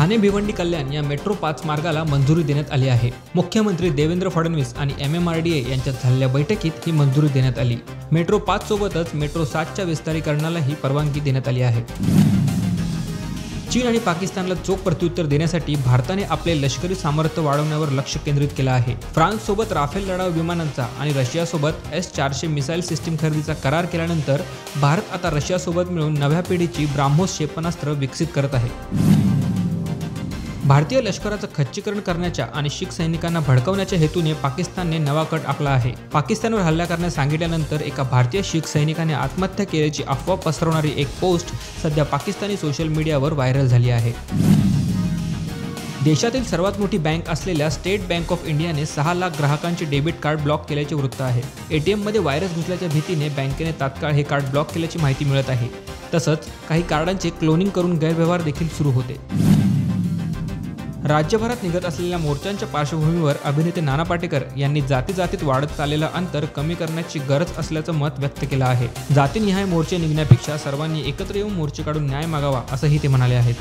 ठाणे भिवंडी कल्याण या मेट्रो 5 मार्गाला मंजुरी देण्यात आली आहे। मुख्यमंत्री देवेंद्र फडणवीस आणि MMRDA यांच्यात झालेल्या बैठकीत ही मंजुरी देण्यात आली। मेट्रो 5 सोबतच मेट्रो 7च्या विस्तारीकरणालाही परवानगी देण्यात आली आहे। चीन आणि पाकिस्तानला चोख प्रत्युत्तर देण्यासाठी भारताने आपले लष्करी सामर्थ्य वाढवण्यावर लक्ष केंद्रित केलं आहे। फ्रान्स सोबत राफेल लढाऊ विमानांचा आणि रशियासोबत S-400 मिसाईल सिस्टीम खरेदीचा करार केल्यानंतर भारत आता रशियासोबत मिळून नव्या पिढीची ब्राह्मोस क्षेपणास्त्र विकसित करत आहे। भारतीय लष्कराचं खच्चीकरण करण्याच्या आणि शीख सैनिकांना भडकवण्याच्या हेतूने पाकिस्तानने नवा कट आखला आहे। पाकिस्तानवर हल्ला करण्यास सांगितल्यानंतर एका भारतीय शीख सैनिकाने आत्महत्या केल्याची अफवा पसरवणारी एक पोस्ट सध्या पाकिस्तानी सोशल मीडियावर व्हायरल झाली आहे। देशातील सर्वात मोठी बँक असलेल्या स्टेट बँक ऑफ इंडियाने 6 लाख ग्राहकांचे डेबिट कार्ड ब्लॉक केल्याचे वृत्त आहे। ATM मध्ये व्हायरस घुसल्याच्या भीतीने बँकेने तात्काळ हे कार्ड ब्लॉक केल्याची माहिती मिळत आहे। तसंच काही कार्डांचे क्लोनिंग करून गैरव्यवहार देखील सुरू होते। राज्यभरात निघत असलेल्या मोर्चांच्या पार्श्वभूमीवर अभिनेते नाना पाटेकर यांनी जातीत वाढत चाललेलं अंतर कमी करण्याची गरज असल्याचं मत व्यक्त केलं आहे। जातीनिहाय मोर्चे निघण्यापेक्षा सर्वांनी एकत्र येऊन मोर्चे काढून न्याय मागावा असंही ते म्हणाले आहेत।